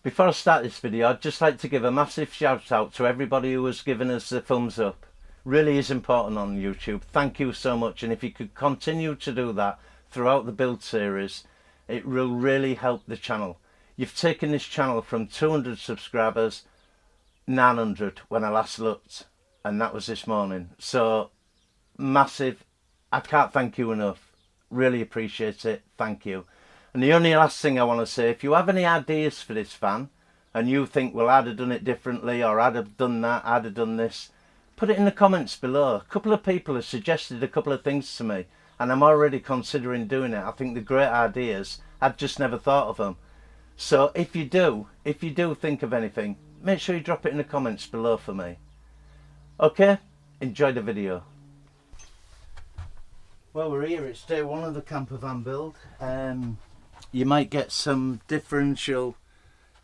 Before I start this video, I'd just like to give a massive shout out to everybody who has given us the thumbs up. Really is important on YouTube. Thank you so much, and if you could continue to do that throughout the build series, it will really help the channel. You've taken this channel from 200 subscribers, 900 when I last looked, and that was this morning. So massive, I can't thank you enough. Really appreciate it. Thank you. And the only last thing I want to say, if you have any ideas for this van and you think, well, I'd have done it differently, or I'd have done that, I'd have done this, put it in the comments below. A couple of people have suggested a couple of things to me and I'm already considering doing it. I think they're great ideas. I've just never thought of them. So if you do think of anything, make sure you drop it in the comments below for me. Okay, enjoy the video. Well, we're here, it's day one of the camper van build. You might get some differential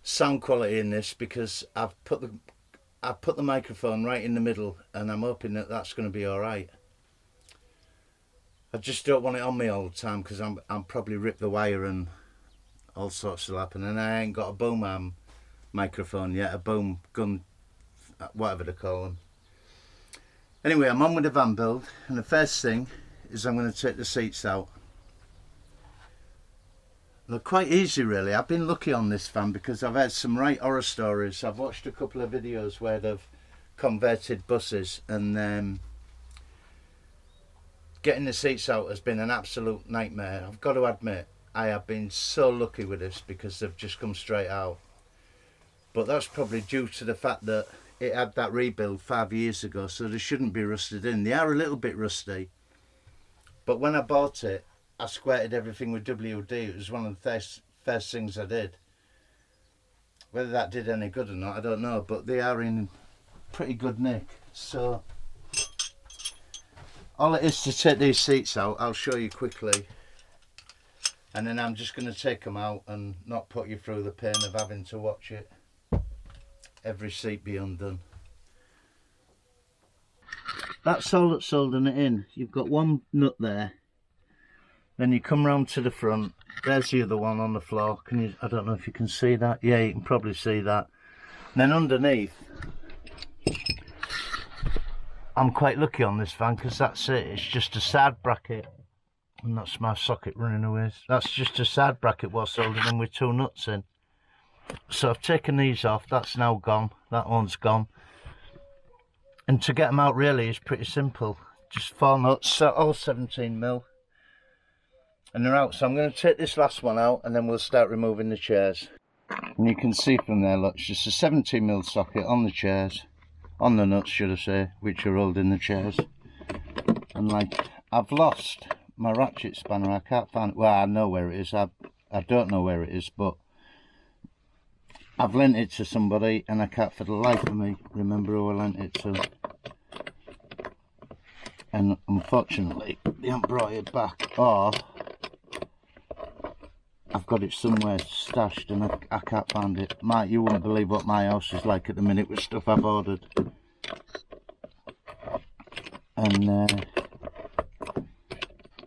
sound quality in this because I've put the microphone right in the middle, and I'm hoping that that's going to be all right. I just don't want it on me all the time because I'm probably rip the wire and all sorts will happen. And I ain't got a boom arm microphone yet, a boom gun, whatever they call them. Anyway, I'm on with the van build, and the first thing is I'm going to take the seats out. They're quite easy really. I've been lucky on this van because I've had some right horror stories. I've watched a couple of videos where they've converted buses, and getting the seats out has been an absolute nightmare. I've got to admit, I have been so lucky with this because they've just come straight out. But that's probably due to the fact that it had that rebuild 5 years ago, so they shouldn't be rusted in. They are a little bit rusty, but when I bought it, I squirted everything with WD. It was one of the first things I did. Whether that did any good or not, I don't know, but they are in pretty good nick. So all it is to take these seats out, I'll show you quickly, and then I'm just going to take them out and not put you through the pain of having to watch it, every seat be undone. That's all that's holding it in. You've got one nut there. Then you come round to the front. There's the other one on the floor. Can you? I don't know if you can see that. Yeah, you can probably see that. And then underneath, I'm quite lucky on this van because that's it. It's just a side bracket, and that's my socket running away. That's just a side bracket what's holding them with two nuts in. So I've taken these off. That's now gone. That one's gone. And to get them out really is pretty simple. Just 4 nuts, all 17mm. And they're out. So I'm going to take this last one out and then we'll start removing the chairs. And you can see from there, look, it's just a 17mm socket on the chairs, on the nuts should I say, which are holding the chairs. And like, I've lost my ratchet spanner. I can't find it. Well, I know where it is. I don't know where it is, but I've lent it to somebody and I can't for the life of me remember who I lent it to. And unfortunately, they haven't brought it back, or I've got it somewhere stashed and I can't find it. You won't believe what my house is like at the minute with stuff I've ordered. And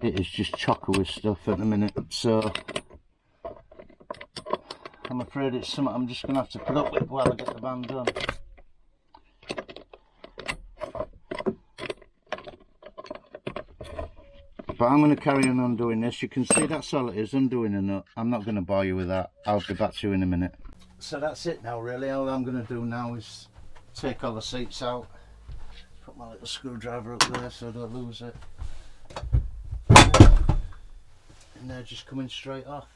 it is just chocker with stuff at the minute. So I'm afraid it's something I'm just going to have to put up with while I get the van done. But I'm going to carry on undoing this. You can see that's all it is, undoing a nut. I'm not going to bore you with that. I'll be back to you in a minute. So that's it now really. All I'm going to do now is take all the seats out. Put my little screwdriver up there so I don't lose it. And they're just coming straight off.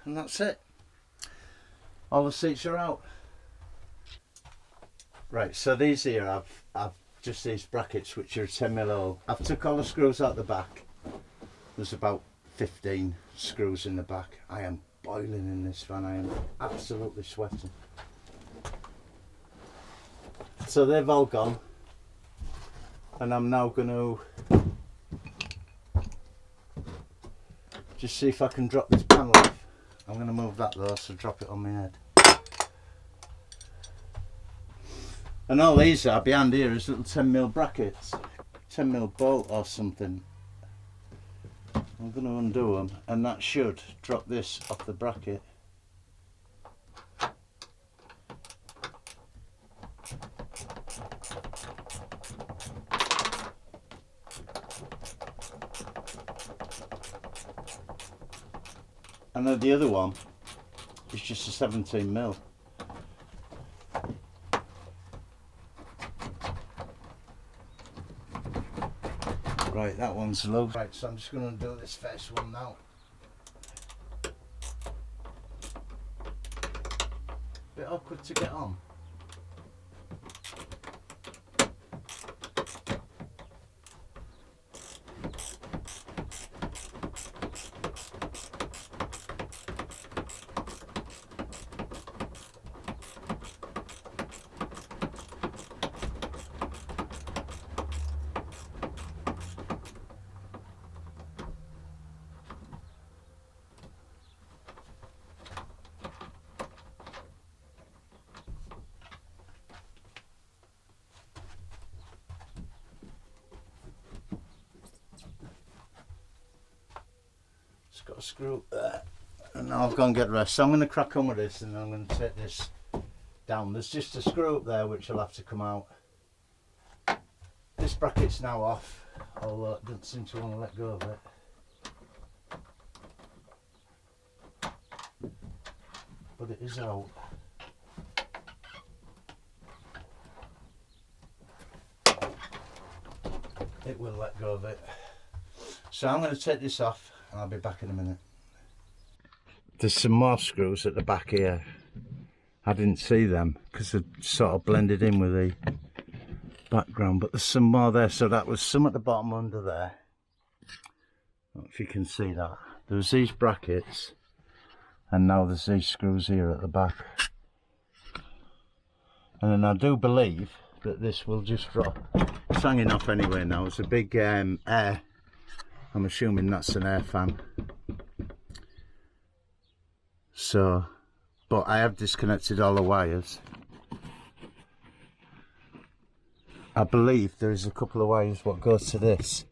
And that's it. All the seats are out. Right, so these here, I've just these brackets which are 10mm. I've took all the screws out the back. There's about 15 screws in the back. I am boiling in this van. I am absolutely sweating. So they've all gone, and I'm now going to just see if I can drop this panel off. I'm going to move that though, so drop it on my head. And all these are behind here is little 10mm brackets, 10mm bolt or something. I'm going to undo them, and that should drop this off the bracket. And then the other one is just a 17mm. Right, that one's low. Right, so I'm just going to do this first one now. Bit awkward to get on. It's got a screw there, and now I've gone and get the rest. So I'm going to crack on with this, and I'm going to take this down. There's just a screw up there which will have to come out. This bracket's now off, although it doesn't seem to want to let go of it. But it is out. It will let go of it. So I'm going to take this off, and I'll be back in a minute. There's some more screws at the back here. I didn't see them because they're sort of blended in with the background, but there's some more there. So that was some at the bottom under there. I don't know if you can see that. There was these brackets, and now there's these screws here at the back. And then I do believe that this will just drop. It's hanging off anyway now. It's a big air. I'm assuming that's an air fan. So, but I have disconnected all the wires. I believe there is a couple of wires what goes to this.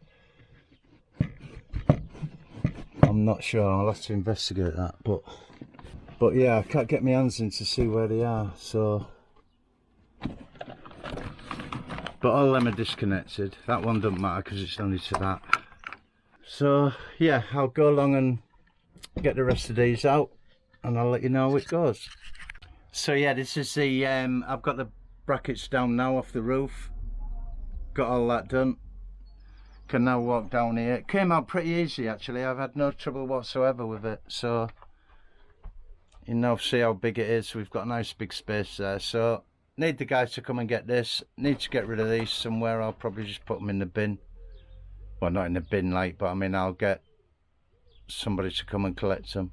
I'm not sure, I'll have to investigate that, but yeah, I can't get my hands in to see where they are, so. But all of them are disconnected. That one doesn't matter because it's only to that. So yeah, I'll go along and get the rest of these out, and I'll let you know how it goes. So yeah, this is the I've got the brackets down now off the roof. Got all that done. Can now walk down here. It came out pretty easy actually. I've had no trouble whatsoever with it. So you know, see how big it is. We've got a nice big space there. So need the guys to come and get this. Need to get rid of these somewhere. I'll probably just put them in the bin. Well, not in the bin like, but I mean I'll get somebody to come and collect them.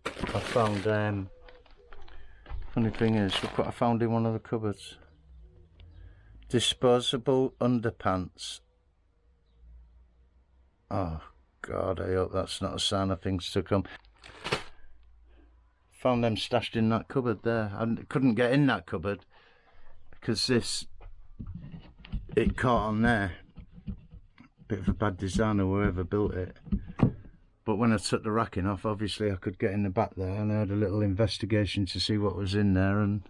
I found funny thing is, look what I found in one of the cupboards. Disposable underpants. Oh God, I hope that's not a sign of things to come. Found them stashed in that cupboard there. I couldn't get in that cupboard because it caught on there. Bit of a bad design or whoever built it. But when I took the racking off, obviously I could get in the back there, and I had a little investigation to see what was in there, and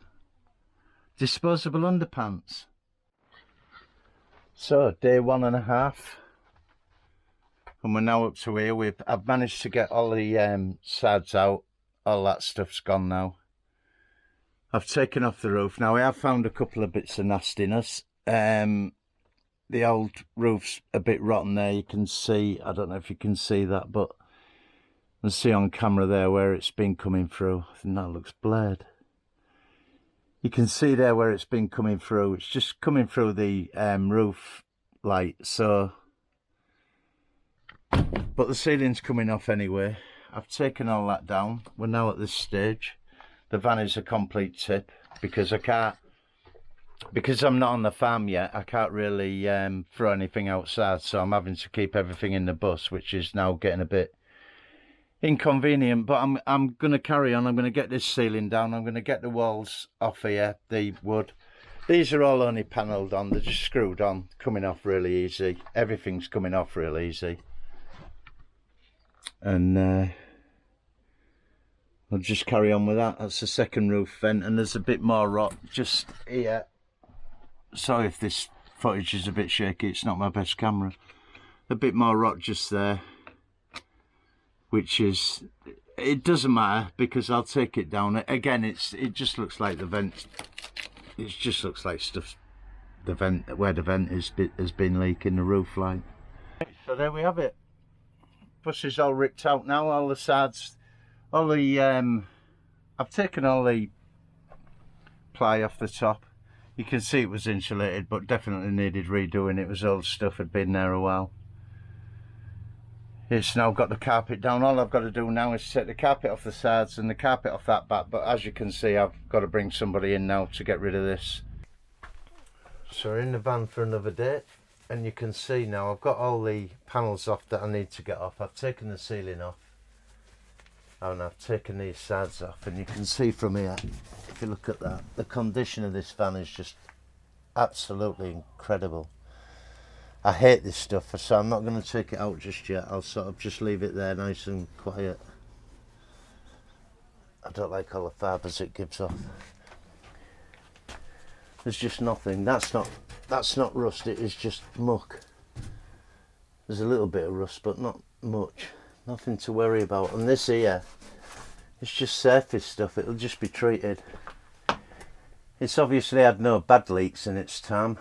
disposable underpants. So day 1.5, and we're now up to here. I've managed to get all the sides out. All that stuff's gone now. I've taken off the roof. Now I have found a couple of bits of nastiness. The old roof's a bit rotten there. You can see, I don't know if you can see that, but you can see on camera there where it's been coming through. I think that looks blurred. You can see there where it's been coming through. It's just coming through the roof light. So, but the ceiling's coming off anyway. I've taken all that down. We're now at this stage. The van is a complete tip because I because I'm not on the farm yet, I can't really throw anything outside, so I'm having to keep everything in the bus, which is now getting a bit inconvenient. But I'm going to carry on. I'm going to get this ceiling down. I'm going to get the walls off here, the wood. These are all only panelled on. They're just screwed on, coming off really easy. Everything's coming off real easy. And I'll just carry on with that. That's the second roof vent, and there's a bit more rot just here. Sorry if this footage is a bit shaky, it's not my best camera. A bit more rot just there, which is, it doesn't matter because I'll take it down. Again, it just looks like the vent, it just looks like stuff, the vent, where the vent is, has been leaking, the roof line. So there we have it. Bus is all ripped out now, all the sides, all the, I've taken all the ply off the top. You can see it was insulated, but definitely needed redoing. It was old stuff, had been there a while. It's now got the carpet down. All I've got to do now is take the carpet off the sides and the carpet off that back, but as you can see, I've got to bring somebody in now to get rid of this. So we're in the van for another day, and you can see now I've got all the panels off that I need to get off. I've taken the ceiling off, and I've taken these sides off, and you can see from here, if you look at that, the condition of this van is just absolutely incredible. I hate this stuff, so I'm not going to take it out just yet. I'll sort of just leave it there nice and quiet. I don't like all the fibres it gives off. There's just nothing. That's not rust, it is just muck. There's a little bit of rust, but not much. Nothing to worry about. And this here, it's just surface stuff, it'll just be treated. It's obviously had no bad leaks in its time.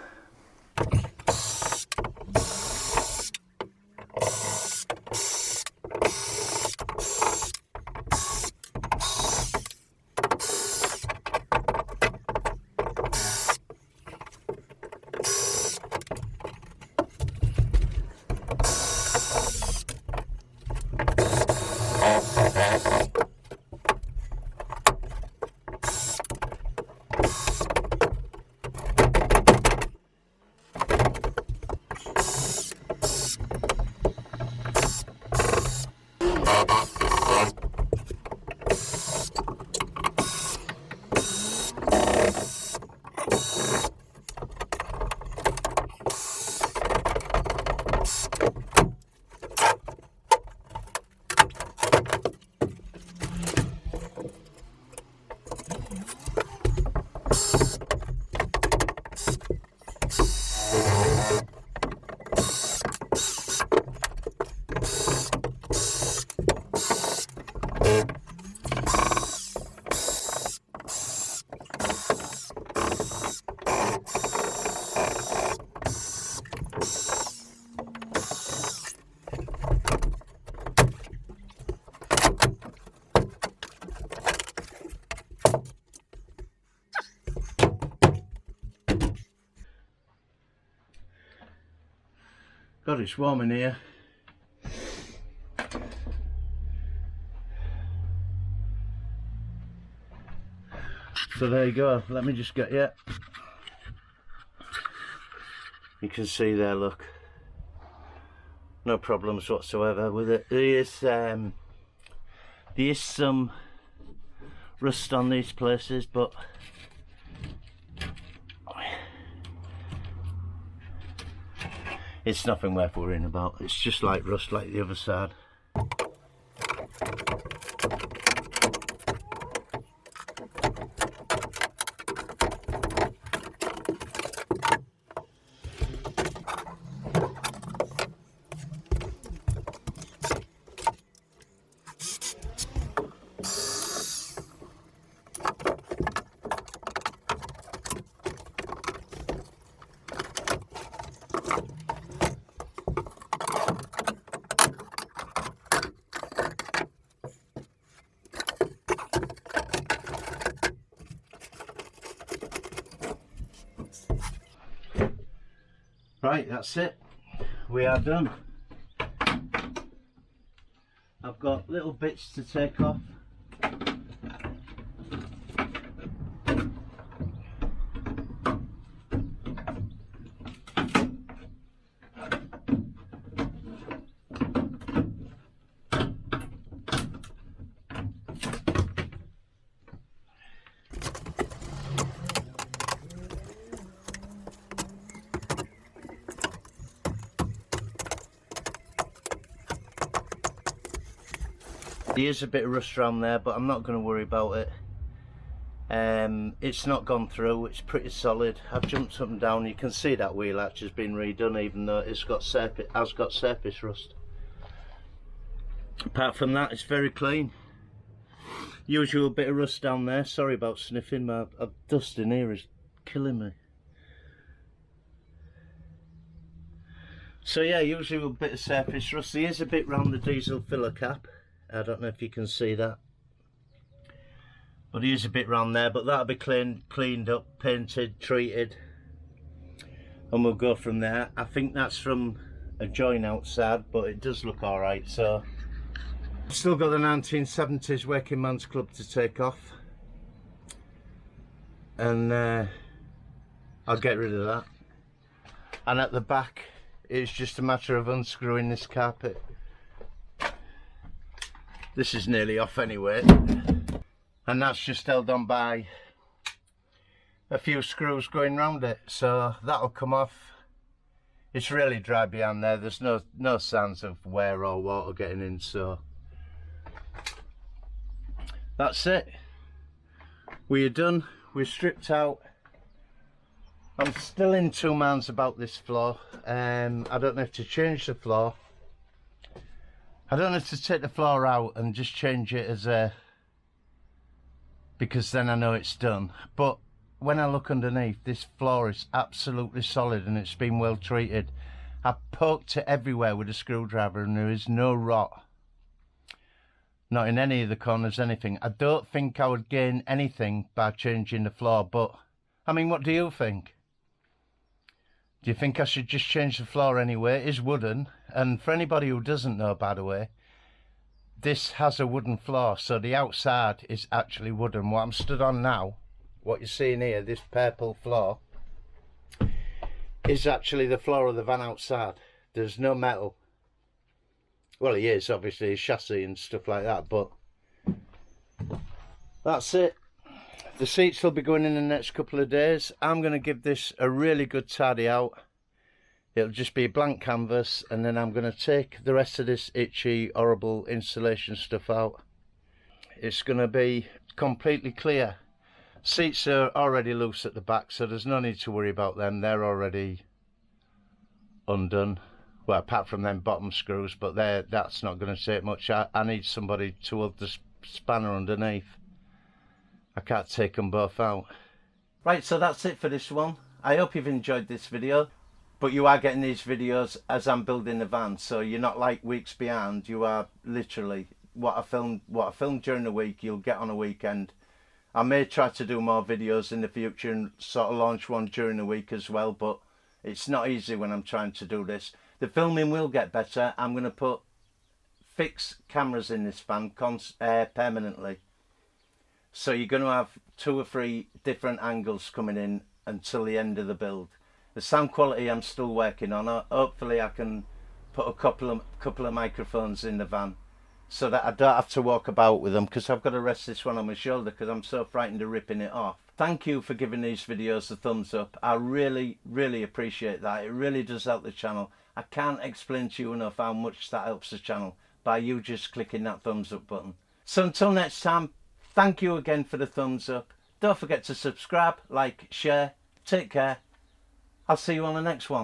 God, it's warm in here. So there you go. Let me just get you. You can see there, look. No problems whatsoever with it. There is some rust on these places, but it's nothing worth worrying about. It's just like rust like the other side. Right, that's it. We are done. I've got little bits to take off. There is a bit of rust around there, but I'm not going to worry about it. It's not gone through, it's pretty solid. I've jumped up and down. You can see that wheel arch has been redone, even though it's got surface rust. Apart from that, it's very clean. Usual bit of rust down there. Sorry about sniffing, my dust in here is killing me. So yeah, usually a bit of surface rust. There is a bit round the diesel filler cap. I don't know if you can see that, but there is a bit round there, but that'll be cleaned up, painted, treated, and we'll go from there. I think that's from a joint outside, but it does look alright. So I've still got the 1970s working man's club to take off, and I'll get rid of that. And at the back, it's just a matter of unscrewing this carpet. This is nearly off anyway, and that's just held on by a few screws going round it, so that'll come off. It's really dry behind there. There's no signs of wear or water getting in, so that's it. We're done. We're stripped out. I'm still in two minds about this floor. I don't know if to change the floor. I don't know if to take the floor out and just change it as a, because then I know it's done. But when I look underneath, this floor is absolutely solid and it's been well treated. I poked it everywhere with a screwdriver and there is no rot. Not in any of the corners, anything. I don't think I would gain anything by changing the floor, but I mean, what do you think? Do you think I should just change the floor anyway? It is wooden, and for anybody who doesn't know, by the way, this has a wooden floor, so the outside is actually wooden. What I'm stood on now, what you're seeing here, this purple floor, is actually the floor of the van outside. There's no metal. Well, it is, obviously, chassis and stuff like that, but that's it. The seats will be going in the next couple of days. I'm going to give this a really good tidy out. It'll just be a blank canvas, and then I'm going to take the rest of this itchy, horrible insulation stuff out. It's going to be completely clear. Seats are already loose at the back, so there's no need to worry about them. They're already undone. Well, apart from them bottom screws, but that's not going to take much. I need somebody to hold the spanner underneath. I can't take them both out. Right, so that's it for this one. I hope you've enjoyed this video, but you are getting these videos as I'm building the van, so you're not like weeks behind. You are literally what I filmed during the week, you'll get on a weekend. I may try to do more videos in the future and sort of launch one during the week as well, but it's not easy when I'm trying to do this. The filming will get better. I'm going to put fixed cameras in this van permanently. So you're going to have 2 or 3 different angles coming in until the end of the build. The sound quality I'm still working on. Hopefully I can put a couple of microphones in the van so that I don't have to walk about with them, because I've got to rest this one on my shoulder because I'm so frightened of ripping it off. Thank you for giving these videos a thumbs up. I really appreciate that. It really does help the channel. I can't explain to you enough how much that helps the channel by you just clicking that thumbs up button. So until next time, thank you again for the thumbs up. Don't forget to subscribe, like, share. Take care. I'll see you on the next one.